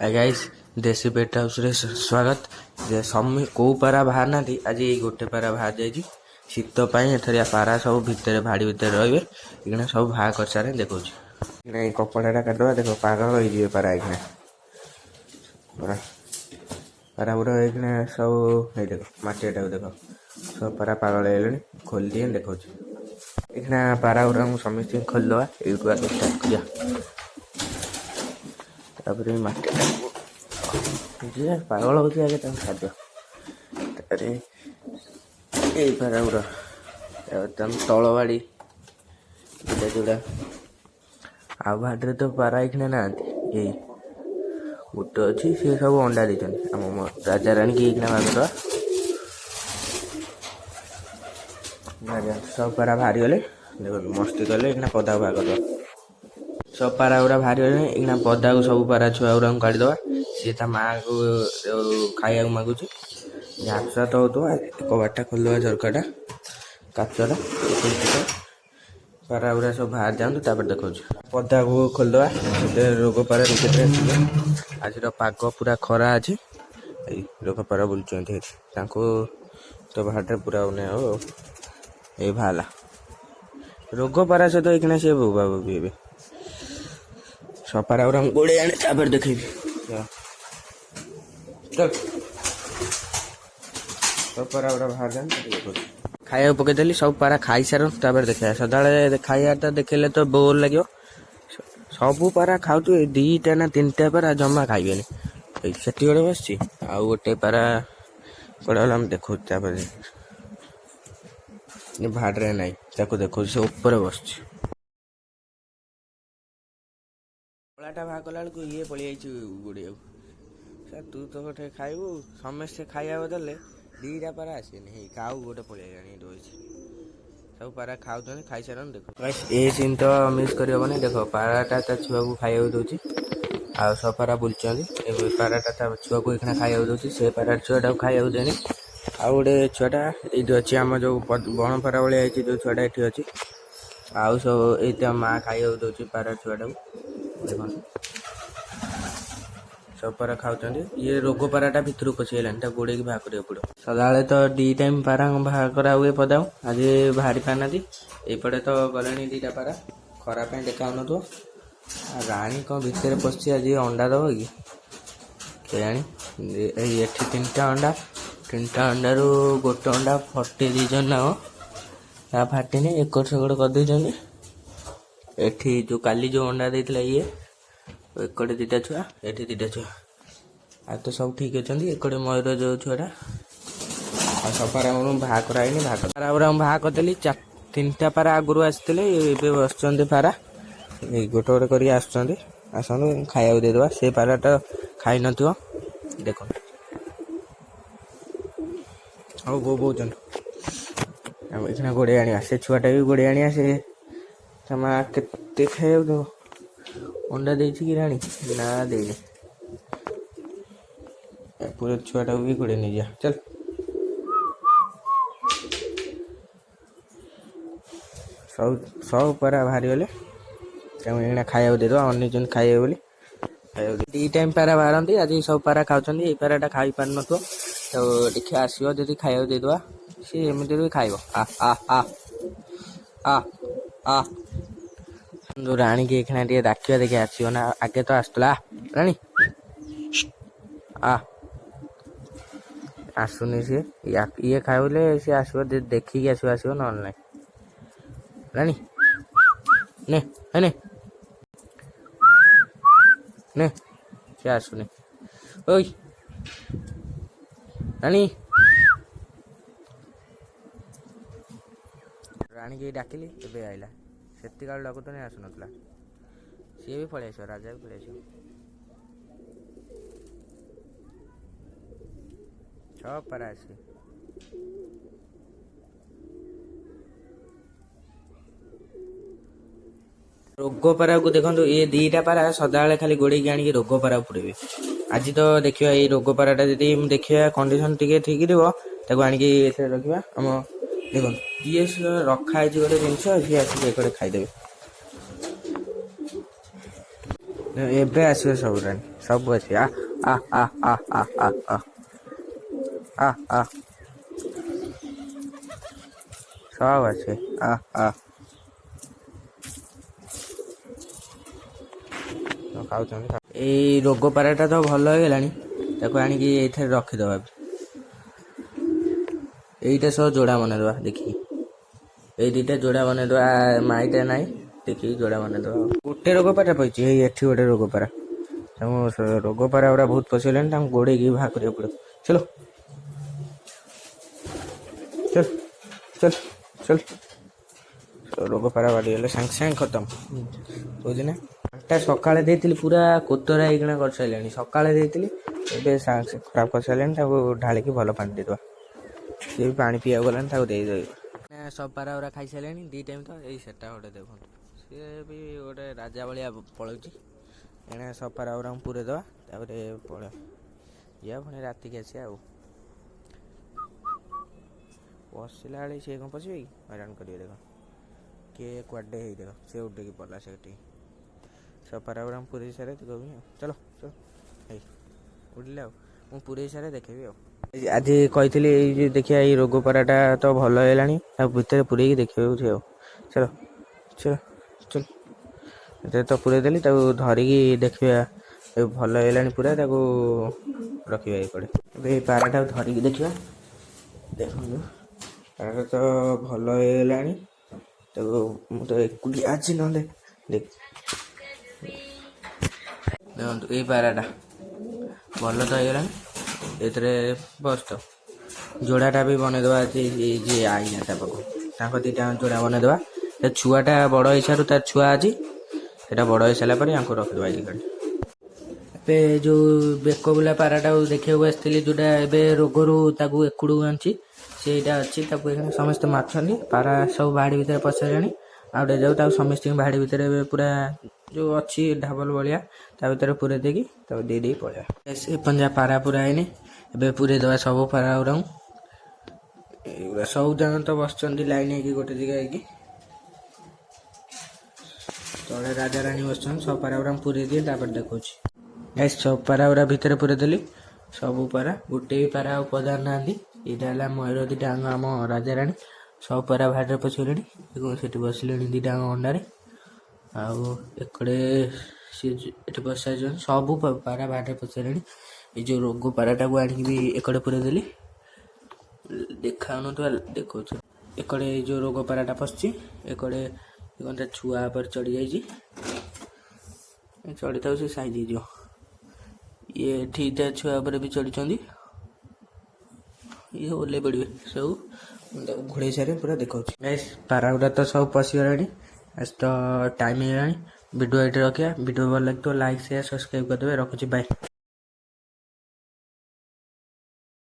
Guys देसी पेट house रे स्वागत। जे समी को पारा बाहर ना आज ये गोटे पारा बाहर जाइए शीत एथर पारा सब भितर भाड़ी भितर रे इतना सब बाहर कर सारे देखो कपड़ा काटवा देख पागल हो पारा इतना पारा पूरा इतना सब देख मटीटा देख सब पारा पागल है खोल दिए देखो इतना पारा गुरा समस्त खोलदवा यूट्यूब स्टार्ट कर मटीटा जी पागल हो आगे खाद्य यही पारा गुरा तल बाड़ी जोड़ा आ भाटे तो पारा इखने ना यही गोटे अच्छी सी सब अंडा देते आम राजा राणी की भागदवा सब पारा बाहरी गले देख मस्ती कले इतना पदा भागदवा सब पारा गुरा बाहरी गले इतना पदा को सब पारा छुआ गुरा काटिदवा सी ता माँ को खाया मागुच झापसा तो होता कबाटा खोलदवा झरकाटा काचरा पारा गुरा सब बाहर जाऊँ देखो पदा को खोलदवा रोग पारा रुके आज पाग पूरा खरा अच्छे रोग पारा बुलूँ तो बाहर पूरा उन्हें हो ये भाला रोग पारा सहित एक सी बोबा बोबी ए सब पारा गुरा गोड़े आने देखेबी चल सब पारा गुरा बाहर जाए खाया पकईदेली सब पारा खाई सार देखा सदा खाया देखेले तो बोर लगे सब पारा खाऊ दीटा ना तीन टा पारा जमा खाइबे से गोटे बस आउ गोटे पारा कड़ा देखो भाड़े ना देखो से ऊपर बस कलाटा भाग कला ये पलि गुड़िया तू तो गोटे खाइबू समस्ते खाया बदले दीटा पारा आसे काऊ गोटे पलि सब पारा खाऊ खाई सार देखो ये सीन तो मिस करनी देख पाराटा छुआ को खाया दूसरी आ सब पारा बुलूँ पाराटा छुआ को इतना खाया दूसरी से पारा छुआटा खाया देनी आ गोटे छुआटा ये अच्छी आम जो बण पारा भाई जो छुआटा ये अच्छी आउ सब ये माँ खाया दूसरी पारा छुआटा देख सब पारा खाऊँ ये रोग पाराटा भितर पशिगलानी गोड़े बाहर करा पड़ो सदा तो दी टाइम पारा बाहर करा हुए पदा आज बाहरी पाना एपटे तो गले दीटा पारा खराब देखा तो राणी कौन भितर पशि आज अंडा दब कि ये तीन टा अंडार गोटे अंडा फटे दीजन ना फाटिनी एकड़ सेकड़ कर एठी जो काली जो अंडा देता ये एकड़े दीटा छुआ एठी दीटा छुआ आ तो सब ठीक अच्छा एकड़े मयूर जो छुआटा आ सब पारा बाहा कराइनी पारा गुरा बाहा करदेली तीन टा पारा आगुरी आसते बस पारा गोटे गोटे कर आसतु खाया देदेबा से पाराटा खाई न देख हाँ बो बोचन इतना गोड़े आने से छुआटा भी गोड़े आने से माँ के खाया अंडा दे कि राणी ना देने पूरे छुआटा भी गोड़े नहीं जा चल सब पारा बाहरी गले खाया दे दो अन्य जन खाए बोली दी टाइम पारा बाहर आज सब पारा खाऊँ ये पाराटा खाई पार न तो देखिए आसो जब खाया देदेवा सी एमती भी खाइब आ आ आ आ आ जो राणी की एखना डाकिया देखिए आसो ना आगे तो आसला राणी आ आसुनी सी ये खाइले सी आसो देखिकी आसो ना राणी ने ने ने सी आसुनी ओई राणी राणी के डाकिली ए आईला से डाक तो नहीं आसुना सी भी पलि आस राजा भी पलि आस सब पारा आस रोग पारा को देखो ये दीटा पारा सदा खाली गोड़े आनिक रोग पारा पुड़े आज तो देखिए ये रोग पाराटा जी देखिए कंडीशन टी ठीक थो आनिक रखा आम देखो ये रखाई गोटे जिनस सी आसिक खाईदेवे ଏବେ ଆସିବ ସବୁ ରାଣୀ, ସବୁ ଆସିବ। ଆ ଆ ଆ ଆ ଆ ଆ ଆ ଆ ସବୁ ଆସିବେ। ଆ ଆ ଖାଉଛନ୍ତି। ଏଇ ରୋଗ ପାରାଟା ତ ଭଲ ହେଇଗଲାଣି, ତାକୁ ଆଣିକି ଏଇଥିରେ ରଖିଦବା। এইটা ସହ ଯୋଡ଼ା ବନେଇଦବା ଦେଖିକି। ଏଇ ଦୁଇଟା ଯୋଡ଼ା ବନେଇଦବା, ମାଇଟା ନାହିଁ ଦେଖିକି ଯୋଡ଼ା ବନେଇଦବା। ଗୋଟେ ରୋଗ ପାରା ପଇଛି, ଏଇ ଏଠି ଗୋଟେ ରୋଗ ପାରା। ତାଙ୍କୁ ରୋଗ ପାରା ଗୁଡ଼ା ବହୁତ ପଶିଗଲାଣି, ତାଙ୍କୁ ଗୋଡ଼େଇକି ବାହାର କରିବାକୁ ପଡ଼ିବ। ଚଲୋ ଚଲ ଚଲ ଚଲ। ରୋଗ ପାରା ବାଡ଼ିଗଲେ ସାଙ୍ଗେ ସାଙ୍ଗେ ଖତମ, କହୁଛି ନା। ପାଣିଟା ସକାଳେ ଦେଇଥିଲି, ପୁରା କୋତରା ହେଇକିନା କରିସାରିଲାଣି। ସକାଳେ ଦେଇଥିଲି, ଏବେ ସାଙ୍ଗେ ଖରାପ କରିସାରିଲାଣି। ତାକୁ ଢାଳିକି ଭଲ ପାଣି ଦେଇଦବା। ସିଏ ବି ପାଣି ପିଇବାକୁ ଗଲାଣି, ତାକୁ ଦେଇଦେବି। ସବୁ ପାରା ଗୁରା ଖାଇସାରିଲେଣି 2 ଟାଇମ୍ ତ। ଏଇ ସେଟା ଗୋଟେ ଦେଖନ୍ତୁ, ସିଏ ବି ଗୋଟେ ରାଜା ଭଳିଆ ପଳଉଛି। ଏଣେ ସବୁ ପାରା ଗୁରାଙ୍କୁ ପୁରେଇ ଦେବା, ତାପରେ ପଳେଇବା ଯିବା ପୁଣି ରାତିକି ଆସିବା ଆଉ। ବସିଲା ବେଳେ ସିଏ କ'ଣ ପଶିବେ କି, ହଇରାଣ କରିବେ। ଦେଖ କିଏ କୁଆଡ଼େ ହେଇ, ଦେଖ ସେ ଉଡ଼ିକି ପଡ଼ିଲା ସେଠି। ସବୁ ପାରା ଗୁରାଙ୍କୁ ପୁରେଇ ସାରେ କହିବି ଆଉ। ଚଲ ଚଲ, ହେଇ ଉଡ଼ିଲେ ଆଉ। ମୁଁ ପୁରେଇ ସାରେ ଦେଖେଇବି ଆଉ। ଆଜି କହିଥିଲି ଏଇ ଯେ ଦେଖିବା, ଏଇ ରୋଗ ପାରାଟା ତ ଭଲ ହେଇଗଲାଣି, ଆଉ ଭିତରେ ପୁରେଇକି ଦେଖିବାକୁ ଆଉ। ଚଲ ଚଲ ଚଲ, ଏଥିରେ ତ ପୁରେଇ ଦେଲି, ତାକୁ ଧରିକି ଦେଖିବା। ଭଲ ହେଇଗଲାଣି ପୁରା, ତାକୁ ରଖିବା ଏପଟେ। ଏବେ ଏଇ ପାରାଟାକୁ ଧରିକି ଦେଖିବା। ଦେଖନ୍ତୁ ପାରାଟା ତ ଭଲ ହେଇଗଲାଣି, ତାକୁ ମୁଁ ତ ଏକୁଟିଆ ଅଛି, ନହେଲେ ଦେଖନ୍ତୁ ଏଇ ପାରାଟା ଭଲ ତ ହେଇଗଲାଣି। ଏଥିରେ ବସ ତ ଯୋଡ଼ାଟା ବି ବନେଇଦେବା। ଯିଏ ଆଇନା ତା ପାଖକୁ, ତାଙ୍କ 2ଟା ଯୋଡ଼ା ବନେଇଦେବା। ସେ ଛୁଆଟା ବଡ଼ ହେଇସାରୁ, ତାର ଛୁଆ ଅଛି, ସେଇଟା ବଡ଼ ହେଇସାରିଲା ପରେ ୟାଙ୍କୁ ରଖିଦେବା। ଏବେ ଯେଉଁ ବେକ ବୁଲା ପାରାଟାକୁ ଦେଖିବାକୁ ଆସିଥିଲି, ଯେଉଁଟା ଏବେ ରୋଗରୁ ତାକୁ ଏକୁଡ଼କୁ ଆଣିଛି, ସେଇଟା ଅଛି। ତାକୁ ଏখানে ସମସ୍ତେ ମାରୁଛନ୍ତି। ପାରା ସବୁ ବାହାଡ଼ି ଭିତରେ ପଶିସାରିଲାଣି। ଆଉ ଗୋଟେ ଯାଉ, ତାକୁ ସମସ୍ତଙ୍କୁ ବାହାଡ଼ି ଭିତରେ ପୁରା ଯେଉଁ ଅଛି ଢାବଲ ଭଳିଆ, ତା ଭିତରେ ପୁରେଇ ଦେଇକି ତାକୁ ଦେଇ ପଳେଇବା। ସେ ପଞ୍ଜା ପାରା ପୁରା ହେଇନି, ଏବେ ପୁରେଇ ଦେବା ସବୁ ପାରା ଗୁରାଙ୍କୁ। ଏଇଗୁଡ଼ା ସବୁ ଯାକ ତ ବସିଛନ୍ତି ଲାଇନ୍ ହେଇକି ଗୋଟେ ଜାଗା ହେଇକି। ତଳେ ରାଜାରାଣୀ ବସିଛନ୍ତି। ସବୁ ପାରା ଗୁରାଙ୍କୁ ପୁରେଇ ଦିଏ, ତାପରେ ଦେଖଉଛି। ସବୁ ପାରା ଗୁରା ଭିତରେ ପୁରେଇ ଦେଲି। ସବୁ ପାରା, ଗୋଟେ ବି ପାରା ଆଉ ପଦାରେ ନାହାନ୍ତି। ଏଇଟା ହେଲା ମୟୂର 2ଟା ଯାକ ଆମ ରାଜାରାଣୀ। ସବୁ ପାରା ବାହାରେ ପଶିଗଲେଣି, ସେଠି ବସିଲେଣି 2ଟା ଯାକ ଅଣ୍ଡାରେ। ଆଉ ଏକଡ଼େ ସିଏ ଏଠି ବସିସାରିଛନ୍ତି। ସବୁ ପାରା ବାହାରେ ପଶିଗଲେଣି। ଏଇ ଯେଉଁ ରୋଗ ପାରାଟାକୁ ଆଣିକି ବି ଏକଡ଼େ ପୁରେଇ ଦେଲି। ଦେଖାଉନଥିବା ଦେଖଉଛି। ଏକଡ଼େ ଏଇ ଯେଉଁ ରୋଗ ପାରାଟା ପଶିଛି, ଏକଡ଼େ ତା ଛୁଆ ଉପରେ ଚଢ଼ି ଯାଇଛି। ଚଢ଼ିଥାଉ, ସେ ସାଇଜ୍ ହେଇଯିବ। ଇଏ ଏଠି ତା ଛୁଆ ଉପରେ ବି ଚଢ଼ିଛନ୍ତି, ଇଏ ଓହ୍ଲେଇ ପଡ଼ିବେ ସବୁ। ତାକୁ ଘୋଡ଼େଇ ସାରେ ପୁରା ଦେଖାଉଛି। ପାରା ଗୁଡ଼ା ତ ସବୁ ପଶିଗଲାଣି। ଆଜି ତ ଟାଇମ୍ ହେଇଗଲାଣି। ଭିଡ଼ିଓ ଏଇଠି ରଖିବା। ଭିଡ଼ିଓ ଭଲ ଲାଗିଥିବ ଲାଇକ୍, ସେୟାର, ସବସ୍କ୍ରାଇବ୍ କରିଦେବେ। ରଖୁଛି, ବାଏ।